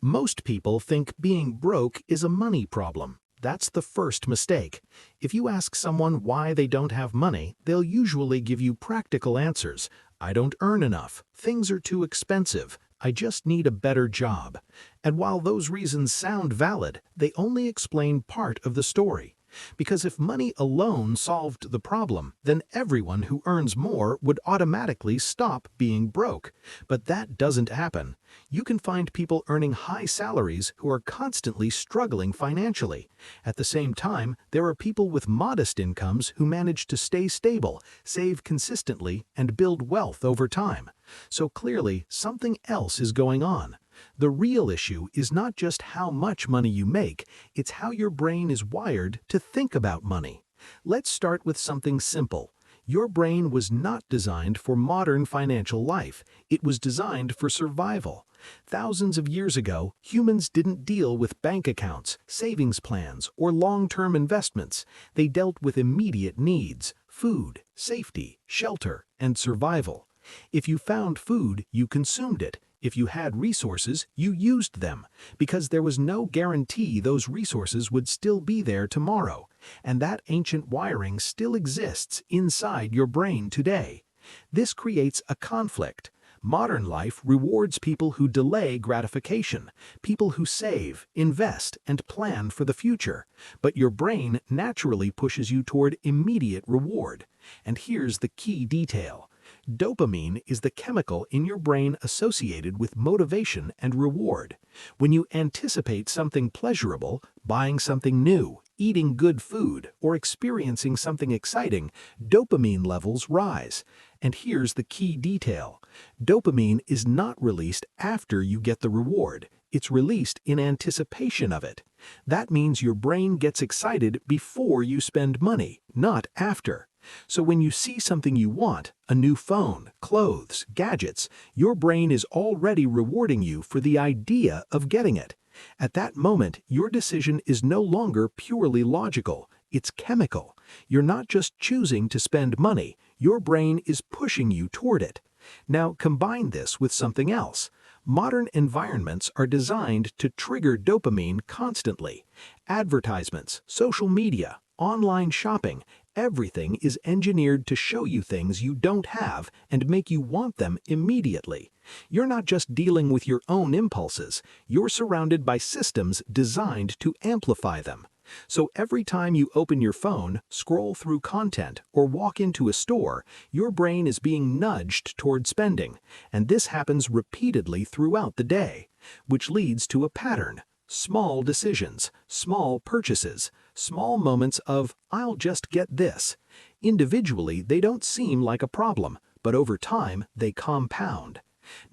Most people think being broke is a money problem. That's the first mistake. If you ask someone why they don't have money, they'll usually give you practical answers. I don't earn enough. Things are too expensive. I just need a better job. And while those reasons sound valid, they only explain part of the story. Because if money alone solved the problem, then everyone who earns more would automatically stop being broke. But that doesn't happen. You can find people earning high salaries who are constantly struggling financially. At the same time, there are people with modest incomes who manage to stay stable, save consistently, and build wealth over time. So clearly, something else is going on. The real issue is not just how much money you make, it's how your brain is wired to think about money. Let's start with something simple. Your brain was not designed for modern financial life. It was designed for survival. Thousands of years ago, humans didn't deal with bank accounts, savings plans, or long-term investments. They dealt with immediate needs: food, safety, shelter, and survival. If you found food, you consumed it. If you had resources, you used them, because there was no guarantee those resources would still be there tomorrow, and that ancient wiring still exists inside your brain today. This creates a conflict. Modern life rewards people who delay gratification, people who save, invest, and plan for the future, but your brain naturally pushes you toward immediate reward. And here's the key detail. Dopamine is the chemical in your brain associated with motivation and reward. When you anticipate something pleasurable, buying something new, eating good food, or experiencing something exciting, dopamine levels rise. And here's the key detail. Dopamine is not released after you get the reward. It's released in anticipation of it. That means your brain gets excited before you spend money, not after. So when you see something you want, a new phone, clothes, gadgets, your brain is already rewarding you for the idea of getting it. At that moment, your decision is no longer purely logical, it's chemical. You're not just choosing to spend money, your brain is pushing you toward it. Now combine this with something else. Modern environments are designed to trigger dopamine constantly. Advertisements, social media, online shopping, everything is engineered to show you things you don't have and make you want them immediately. You're not just dealing with your own impulses, you're surrounded by systems designed to amplify them. So every time you open your phone, scroll through content, or walk into a store, your brain is being nudged toward spending, and this happens repeatedly throughout the day, which leads to a pattern. Small decisions, small purchases, small moments of, "I'll just get this." Individually, they don't seem like a problem, but over time, they compound.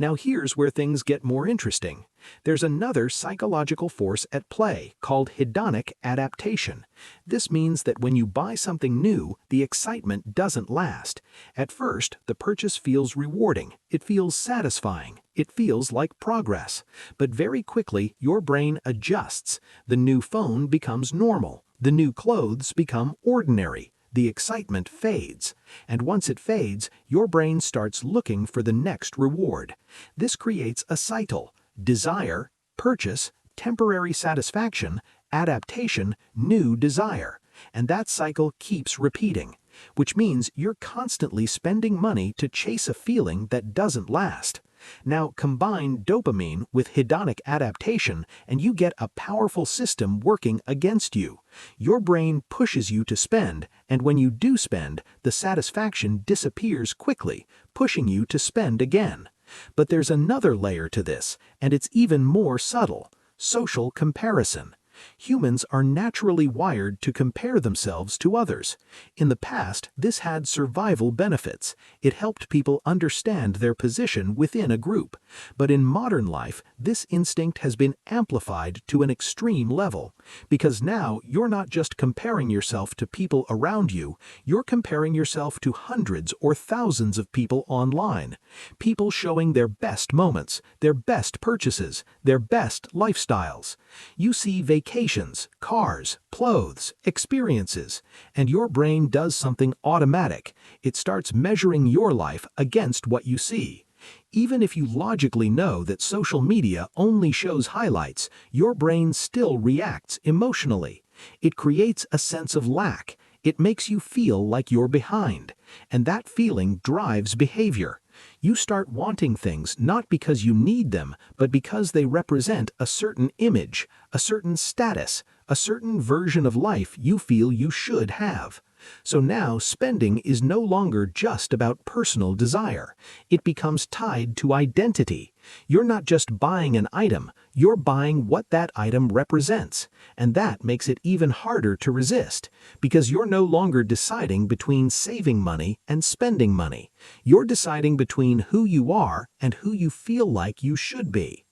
Now here's where things get more interesting. There's another psychological force at play called hedonic adaptation. This means that when you buy something new, the excitement doesn't last. At first, the purchase feels rewarding, it feels satisfying, it feels like progress. But very quickly, your brain adjusts. The new phone becomes normal. The new clothes become ordinary. The excitement fades, and once it fades, your brain starts looking for the next reward. This creates a cycle: desire, purchase, temporary satisfaction, adaptation, new desire. And that cycle keeps repeating, which means you're constantly spending money to chase a feeling that doesn't last. Now combine dopamine with hedonic adaptation and you get a powerful system working against you. Your brain pushes you to spend, and when you do spend, the satisfaction disappears quickly, pushing you to spend again. But there's another layer to this, and it's even more subtle: social comparison. Humans are naturally wired to compare themselves to others. In the past, this had survival benefits. It helped people understand their position within a group. But in modern life, this instinct has been amplified to an extreme level. Because now you're not just comparing yourself to people around you, you're comparing yourself to hundreds or thousands of people online. People showing their best moments, their best purchases, their best lifestyles. You see vacations, cars, clothes, experiences, and your brain does something automatic. It starts measuring your life against what you see. Even if you logically know that social media only shows highlights, your brain still reacts emotionally. It creates a sense of lack. It makes you feel like you're behind, and that feeling drives behavior. You start wanting things not because you need them, but because they represent a certain image, a certain status, a certain version of life you feel you should have. So now spending is no longer just about personal desire. It becomes tied to identity. You're not just buying an item, you're buying what that item represents. And that makes it even harder to resist, because you're no longer deciding between saving money and spending money. You're deciding between who you are and who you feel like you should be.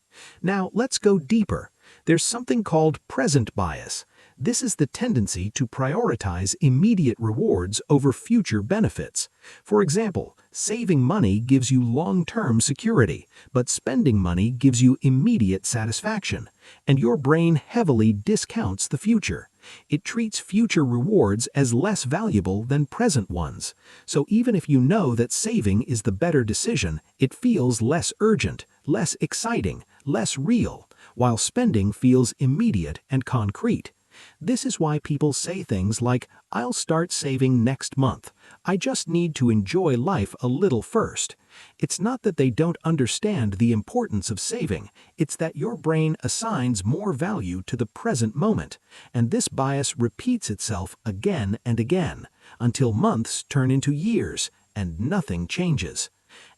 Now, let's go deeper. There's something called present bias. This is the tendency to prioritize immediate rewards over future benefits. For example, saving money gives you long-term security, but spending money gives you immediate satisfaction, and your brain heavily discounts the future. It treats future rewards as less valuable than present ones. So even if you know that saving is the better decision, it feels less urgent, less exciting, less real, while spending feels immediate and concrete. This is why people say things like, "I'll start saving next month. I just need to enjoy life a little first." It's not that they don't understand the importance of saving, it's that your brain assigns more value to the present moment, and this bias repeats itself again and again, until months turn into years, and nothing changes.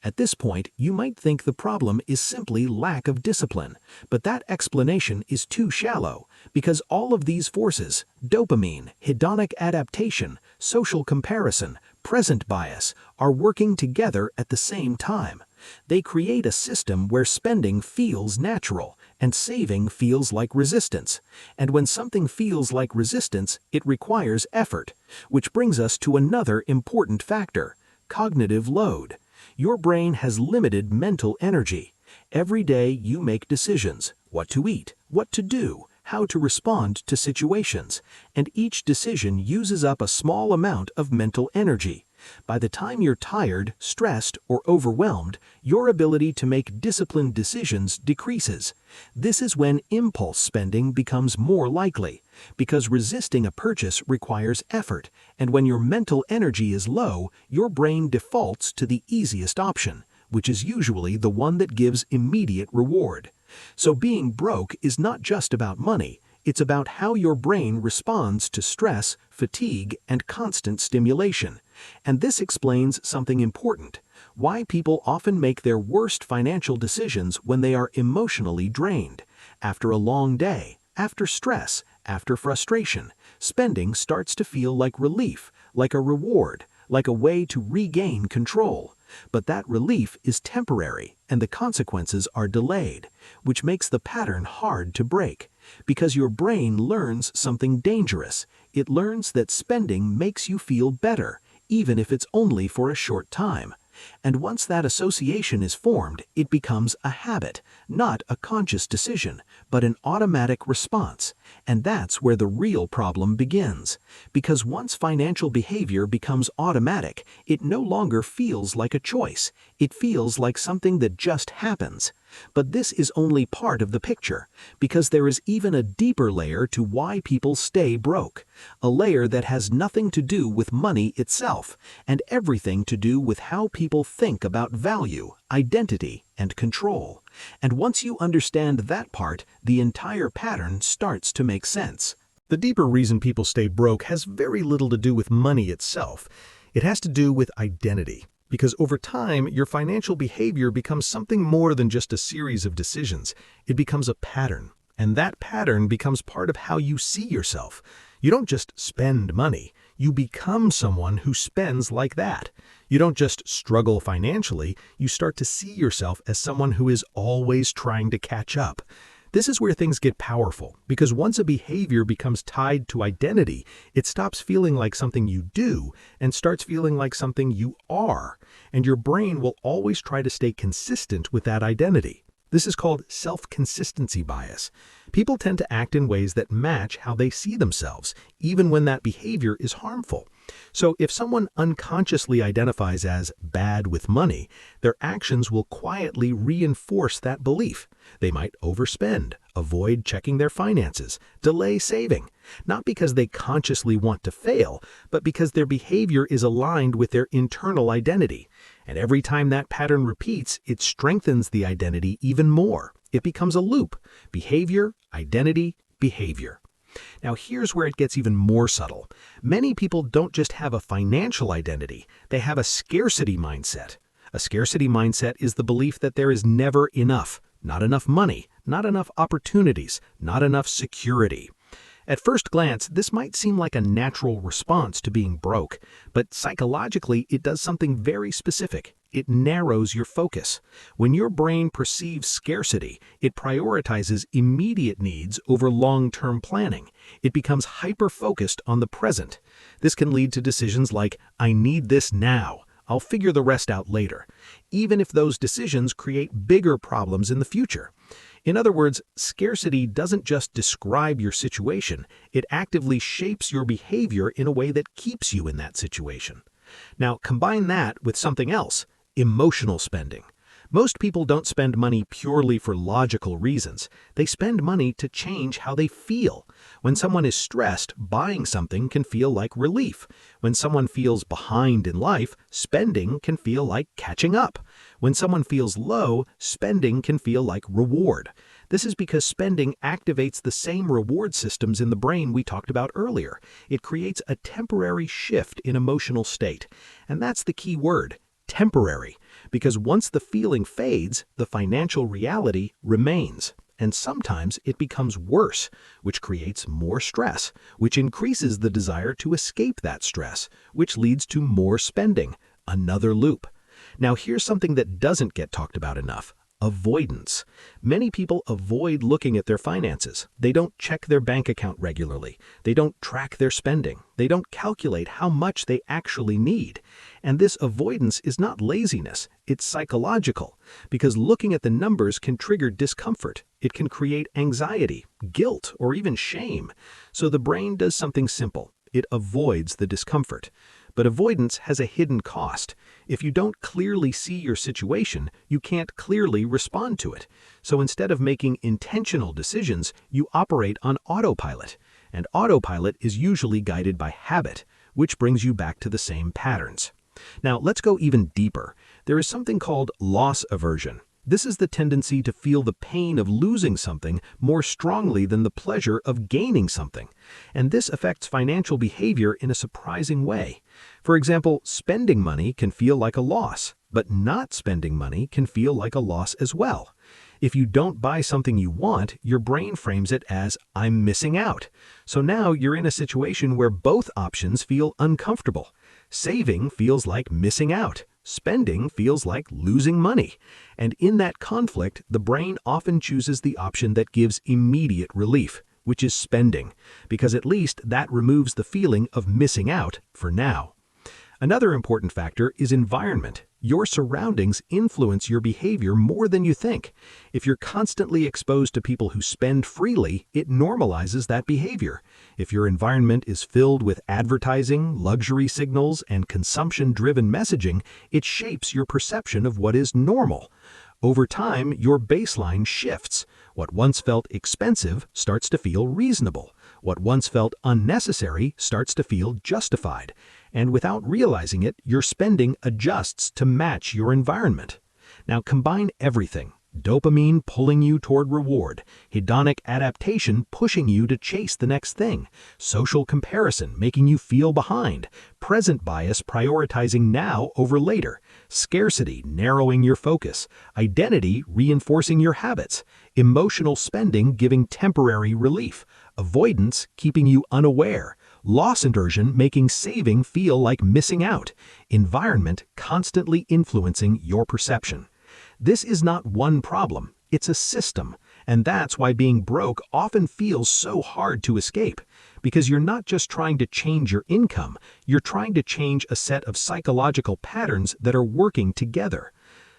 At this point, you might think the problem is simply lack of discipline, but that explanation is too shallow, because all of these forces, dopamine, hedonic adaptation, social comparison, present bias, are working together at the same time. They create a system where spending feels natural and saving feels like resistance. And when something feels like resistance, it requires effort, which brings us to another important factor: cognitive load. Your brain has limited mental energy. Every day you make decisions: what to eat, what to do, how to respond to situations, and each decision uses up a small amount of mental energy. By the time you're tired, stressed, or overwhelmed, your ability to make disciplined decisions decreases. This is when impulse spending becomes more likely, because resisting a purchase requires effort, and when your mental energy is low, your brain defaults to the easiest option, which is usually the one that gives immediate reward. So being broke is not just about money, it's about how your brain responds to stress, fatigue, and constant stimulation. And this explains something important: why people often make their worst financial decisions when they are emotionally drained. After a long day, after stress, after frustration, spending starts to feel like relief, like a reward, like a way to regain control. But that relief is temporary, and the consequences are delayed, which makes the pattern hard to break. Because your brain learns something dangerous. It learns that spending makes you feel better, even if it's only for a short time. And once that association is formed, it becomes a habit, not a conscious decision, but an automatic response. And that's where the real problem begins. Because once financial behavior becomes automatic, it no longer feels like a choice. It feels like something that just happens. But this is only part of the picture, because there is even a deeper layer to why people stay broke. A layer that has nothing to do with money itself, and everything to do with how people think about value, identity, and control. And once you understand that part, the entire pattern starts to make sense. The deeper reason people stay broke has very little to do with money itself. It has to do with identity. Because over time, your financial behavior becomes something more than just a series of decisions. It becomes a pattern, and that pattern becomes part of how you see yourself. You don't just spend money, you become someone who spends like that. You don't just struggle financially, you start to see yourself as someone who is always trying to catch up. This is where things get powerful, because once a behavior becomes tied to identity, it stops feeling like something you do and starts feeling like something you are, and your brain will always try to stay consistent with that identity. This is called self-consistency bias. People tend to act in ways that match how they see themselves, even when that behavior is harmful. So if someone unconsciously identifies as bad with money, their actions will quietly reinforce that belief. They might overspend, avoid checking their finances, delay saving, not because they consciously want to fail, but because their behavior is aligned with their internal identity. And every time that pattern repeats, it strengthens the identity even more. It becomes a loop: behavior, identity, behavior. Now here's where it gets even more subtle. Many people don't just have a financial identity, they have a scarcity mindset. A scarcity mindset is the belief that there is never enough. Not enough money, not enough opportunities, not enough security. At first glance, this might seem like a natural response to being broke, but psychologically it does something very specific. It narrows your focus. When your brain perceives scarcity, it prioritizes immediate needs over long-term planning. It becomes hyper-focused on the present. This can lead to decisions like, "I need this now. I'll figure the rest out later," even if those decisions create bigger problems in the future. In other words, scarcity doesn't just describe your situation, it actively shapes your behavior in a way that keeps you in that situation. Now, combine that with something else: emotional spending. Most people don't spend money purely for logical reasons. They spend money to change how they feel. When someone is stressed, buying something can feel like relief. When someone feels behind in life, spending can feel like catching up. When someone feels low, spending can feel like reward. This is because spending activates the same reward systems in the brain we talked about earlier. It creates a temporary shift in emotional state. And that's the key word: temporary, because once the feeling fades, the financial reality remains. And sometimes it becomes worse, which creates more stress, which increases the desire to escape that stress, which leads to more spending, another loop. Now here's something that doesn't get talked about enough: avoidance. Many people avoid looking at their finances. They don't check their bank account regularly. They don't track their spending. They don't calculate how much they actually need. And this avoidance is not laziness, it's psychological, because looking at the numbers can trigger discomfort. It can create anxiety, guilt, or even shame. So the brain does something simple: it avoids the discomfort. But avoidance has a hidden cost. If you don't clearly see your situation, you can't clearly respond to it. So instead of making intentional decisions, you operate on autopilot. And autopilot is usually guided by habit, which brings you back to the same patterns. Now let's go even deeper. There is something called loss aversion. This is the tendency to feel the pain of losing something more strongly than the pleasure of gaining something. And this affects financial behavior in a surprising way. For example, spending money can feel like a loss, but not spending money can feel like a loss as well. If you don't buy something you want, your brain frames it as, "I'm missing out." So now you're in a situation where both options feel uncomfortable. Saving feels like missing out. Spending feels like losing money. And in that conflict, the brain often chooses the option that gives immediate relief, which is spending, because at least that removes the feeling of missing out for now. Another important factor is environment. Your surroundings influence your behavior more than you think. If you're constantly exposed to people who spend freely, it normalizes that behavior. If your environment is filled with advertising, luxury signals, and consumption-driven messaging, it shapes your perception of what is normal. Over time, your baseline shifts. What once felt expensive starts to feel reasonable. What once felt unnecessary starts to feel justified. And without realizing it, your spending adjusts to match your environment. Now combine everything: dopamine pulling you toward reward, hedonic adaptation pushing you to chase the next thing, social comparison making you feel behind, present bias prioritizing now over later, scarcity narrowing your focus, identity reinforcing your habits, emotional spending giving temporary relief, avoidance keeping you unaware, loss aversion making saving feel like missing out, environment constantly influencing your perception. This is not one problem, it's a system, and that's why being broke often feels so hard to escape, because you're not just trying to change your income, you're trying to change a set of psychological patterns that are working together.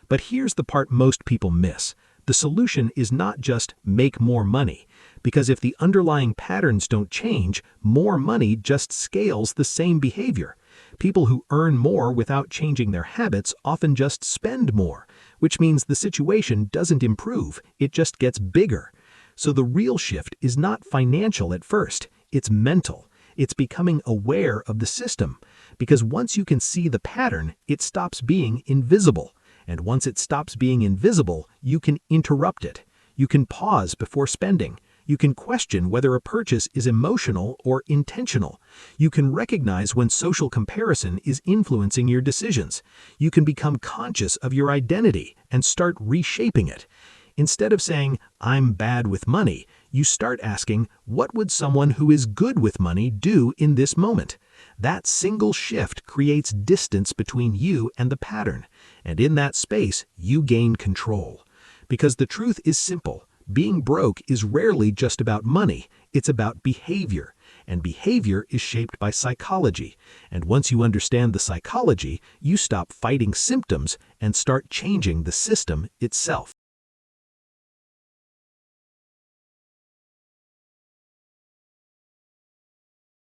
But here's the part most people miss. The solution is not just make more money, because if the underlying patterns don't change, more money just scales the same behavior. People who earn more without changing their habits often just spend more, which means the situation doesn't improve, it just gets bigger. So the real shift is not financial at first, it's mental. It's becoming aware of the system, because once you can see the pattern, it stops being invisible. And once it stops being invisible, you can interrupt it. You can pause before spending. You can question whether a purchase is emotional or intentional. You can recognize when social comparison is influencing your decisions. You can become conscious of your identity and start reshaping it. Instead of saying, "I'm bad with money," you start asking, "What would someone who is good with money do in this moment?" That single shift creates distance between you and the pattern, and in that space, you gain control. Because the truth is simple. Being broke is rarely just about money, it's about behavior. And behavior is shaped by psychology. And once you understand the psychology, you stop fighting symptoms and start changing the system itself.